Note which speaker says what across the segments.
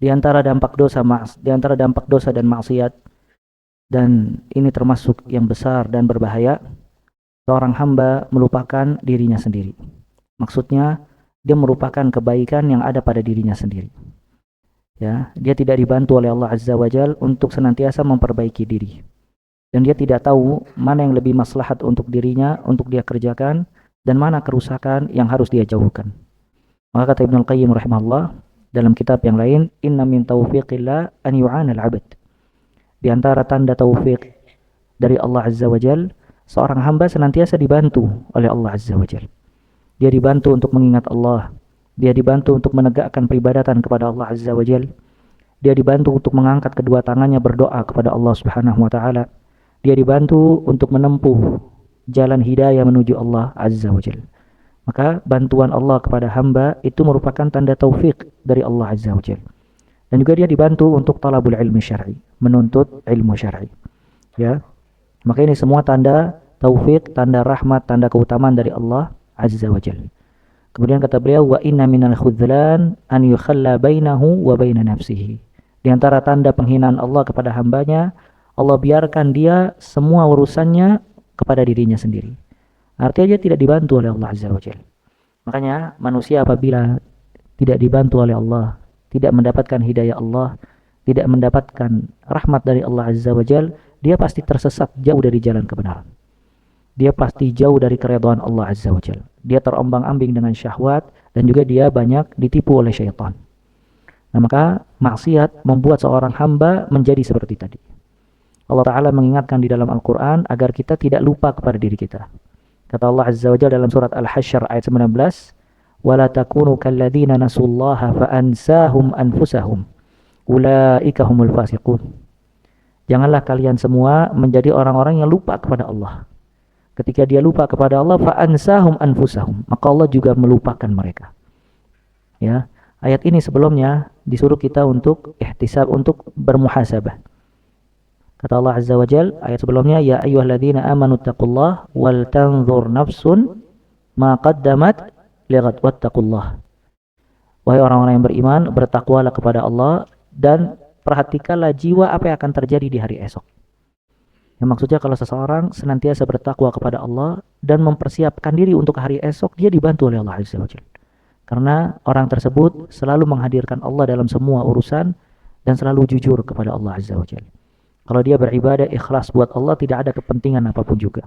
Speaker 1: Di antara dampak dosa dan maksiat, dan ini termasuk yang besar dan berbahaya, seorang hamba melupakan dirinya sendiri. Maksudnya, dia merupakan kebaikan yang ada pada dirinya sendiri. Ya, dia tidak dibantu oleh Allah Azza wa Jal untuk senantiasa memperbaiki diri. Dan dia tidak tahu mana yang lebih maslahat untuk dirinya, untuk dia kerjakan, dan mana kerusakan yang harus dia jauhkan. Maka kata Ibnu Al-Qayyim rahimahullah dalam kitab yang lain, inna min taufiqillah an yu'ana al-'abd. Di antara tanda taufik dari Allah Azza wa Jal, seorang hamba senantiasa dibantu oleh Allah Azza wa Jal. Dia dibantu untuk mengingat Allah. Dia dibantu untuk menegakkan peribadatan kepada Allah Azza wa Jal. Dia dibantu untuk mengangkat kedua tangannya berdoa kepada Allah Subhanahu wa taala. Dia dibantu untuk menempuh jalan hidayah menuju Allah Azza wa Jalla. Maka bantuan Allah kepada hamba itu merupakan tanda taufik dari Allah Azza wa Jalla. Dan juga dia dibantu untuk talabul ilmi syar'i, menuntut ilmu syar'i. Ya. Maka ini semua tanda taufik, tanda rahmat, tanda keutamaan dari Allah Azza wa Jalla. Kemudian kata beliau, wa inna minal khudlan an yukhalla bainahu wa baina nafsihi. Di antara tanda penghinaan Allah kepada hambanya, Allah biarkan dia semua urusannya kepada dirinya sendiri. Artinya dia tidak dibantu oleh Allah Azza wa Jalla. Makanya manusia apabila tidak dibantu oleh Allah, tidak mendapatkan hidayah Allah, tidak mendapatkan rahmat dari Allah Azza wa Jalla, dia pasti tersesat jauh dari jalan kebenaran. Dia pasti jauh dari keridhaan Allah Azza wa Jalla. Dia terombang-ambing dengan syahwat dan juga dia banyak ditipu oleh syaitan. Nah, maka maksiat membuat seorang hamba menjadi seperti tadi. Allah Ta'ala mengingatkan di dalam Al-Quran agar kita tidak lupa kepada diri kita. Kata Allah Azza wa Jalla dalam surat Al-Hasyr ayat 19, وَلَا تَكُونُوا كَالَّذِينَ نَسُوا اللَّهَ فَأَنْسَاهُمْ أَنفُسَهُمْ أُولَئِكَ هُمُ الْفَاسِقُونَ. Janganlah kalian semua menjadi orang-orang yang lupa kepada Allah. Ketika dia lupa kepada Allah, فَأَنْسَاهُمْ أَنفُسَهُمْ, maka Allah juga melupakan mereka. Ya, ayat ini sebelumnya disuruh kita untuk ihtisab, untuk bermuhasabah. Kata Allah Azza wa Jal, ayat sebelumnya, ya ayyuhalladzina amanu taqullah wal tanzur nafsun ma qaddamat lighad wattaqullah. Wahai orang-orang yang beriman, bertakwalah kepada Allah dan perhatikanlah jiwa apa yang akan terjadi di hari esok. Yang maksudnya kalau seseorang senantiasa bertakwa kepada Allah dan mempersiapkan diri untuk hari esok, dia dibantu oleh Allah Azza wa Jal. Karena orang tersebut selalu menghadirkan Allah dalam semua urusan dan selalu jujur kepada Allah Azza wa Jal. Kalau dia beribadah ikhlas buat Allah, tidak ada kepentingan apapun juga.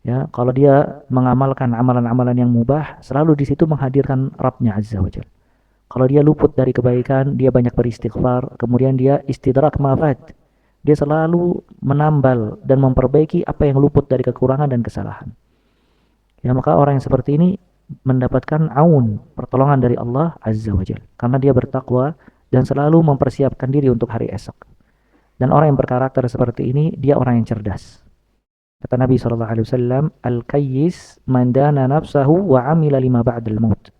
Speaker 1: Ya, kalau dia mengamalkan amalan-amalan yang mubah, selalu di situ menghadirkan Rabb-Nya Azza wa Jalla. Kalau dia luput dari kebaikan, dia banyak beristighfar, kemudian dia istidrak mafat. Dia selalu menambal dan memperbaiki apa yang luput dari kekurangan dan kesalahan. Ya, maka orang yang seperti ini mendapatkan aun, pertolongan dari Allah Azza wa Jalla, karena dia bertakwa dan selalu mempersiapkan diri untuk hari esok. Dan orang yang berkarakter seperti ini, dia orang yang cerdas. Kata Nabi SAW, Al-Qayyis man dana nafsahu wa amila lima ba'dal maut.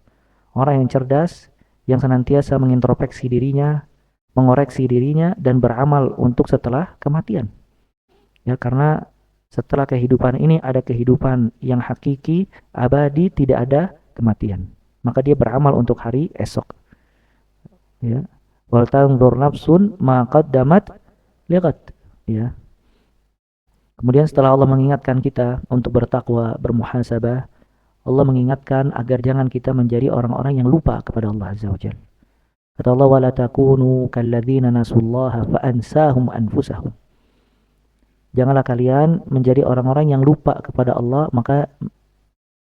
Speaker 1: Orang yang cerdas, yang senantiasa mengintrospeksi dirinya, mengoreksi dirinya, dan beramal untuk setelah kematian. Ya, karena setelah kehidupan ini ada kehidupan yang hakiki, abadi, tidak ada kematian. Maka dia beramal untuk hari esok. Ya. Wal tanzur nafsun ma qaddamat lihat, ya. Kemudian setelah Allah mengingatkan kita untuk bertakwa, bermuhasabah, Allah mengingatkan agar jangan kita menjadi orang-orang yang lupa kepada Allah Azza wa Jalla. Kata Allah, wala takunu kalladzina nasullaha fa ansahum anfusahum. Janganlah kalian menjadi orang-orang yang lupa kepada Allah, maka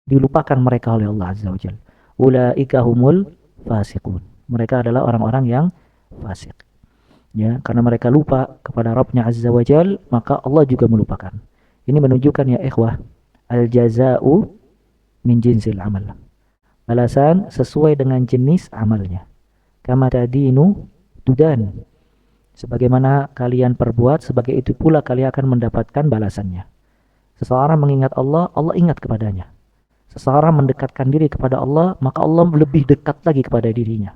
Speaker 1: dilupakan mereka oleh Allah Azza wa Jalla. Ulaika humul fasiqun. Mereka adalah orang-orang yang fasik. Ya, karena mereka lupa kepada Rabb-Nya Azza wa Jal, maka Allah juga melupakan. Ini menunjukkan ya ikhwah, al-jaza'u min jinsil amal. Balasan sesuai dengan jenis amalnya. Kama tadinu tudan. Sebagaimana kalian perbuat, sebagai itu pula kalian akan mendapatkan balasannya. Seseorang mengingat Allah, Allah ingat kepadanya. Seseorang mendekatkan diri kepada Allah, maka Allah lebih dekat lagi kepada dirinya.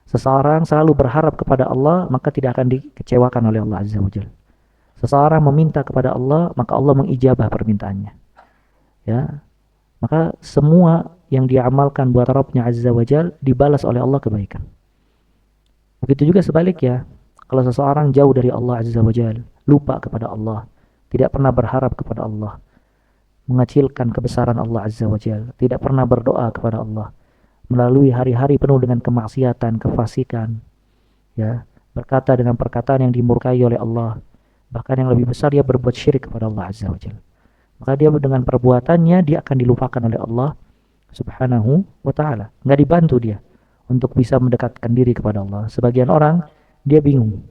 Speaker 1: Seseorang selalu berharap kepada Allah, maka tidak akan dikecewakan oleh Allah Azza wa Jalla. Seseorang meminta kepada Allah, maka Allah mengijabah permintaannya. Ya, maka semua yang diamalkan buat Rabb-Nya Azza wa Jalla dibalas oleh Allah kebaikan. Begitu juga sebaliknya, kalau seseorang jauh dari Allah Azza wa Jalla, lupa kepada Allah, tidak pernah berharap kepada Allah, mengecilkan kebesaran Allah Azza wa Jalla, tidak pernah berdoa kepada Allah, melalui hari-hari penuh dengan kemaksiatan, kefasikan, ya, berkata dengan perkataan yang dimurkai oleh Allah, bahkan yang lebih besar dia berbuat syirik kepada Allah Azza wa Jalla. Maka dia dengan perbuatannya dia akan dilupakan oleh Allah Subhanahu wa taala. Nggak dibantu dia untuk bisa mendekatkan diri kepada Allah. Sebagian orang dia bingung.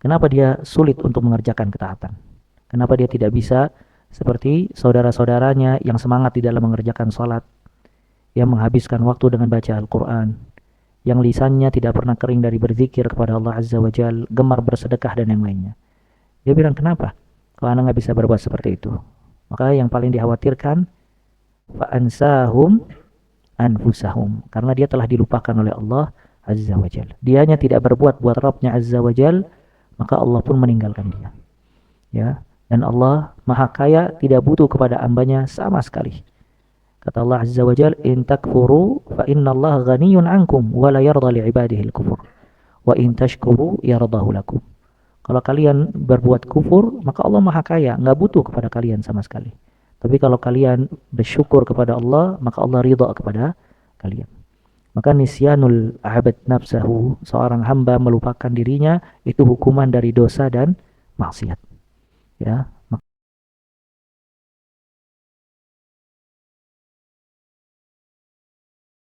Speaker 1: Kenapa dia sulit untuk mengerjakan ketaatan? Kenapa dia tidak bisa seperti saudara-saudaranya yang semangat di dalam mengerjakan salat, yang menghabiskan waktu dengan baca Al-Quran, yang lisannya tidak pernah kering dari berzikir kepada Allah Azza wa Jal, gemar bersedekah dan yang lainnya. Dia bilang, kenapa kalau anak nggak bisa berbuat seperti itu? Maka yang paling dikhawatirkan, fa'ansahum anfusahum, karena dia telah dilupakan oleh Allah Azza wa Jal. Dianya tidak berbuat buat Rabbnya Azza wa Jal, maka Allah pun meninggalkan dia. Ya, dan Allah Maha Kaya, tidak butuh kepada hambanya sama sekali. Kata Allah Azza wa Jal, in takfuru fa innallaha ghaniyun ankum wa la yarda li ibadihi al-kufur wa in tashkuru yardahu lakum. Kalau kalian berbuat kufur, maka Allah Maha Kaya, nggak butuh kepada kalian sama sekali. Tapi kalau kalian bersyukur kepada Allah, maka Allah ridha kepada kalian. Maka nisyanul abad nafsahu, seorang hamba melupakan dirinya, itu hukuman dari dosa dan maksiat. Ya,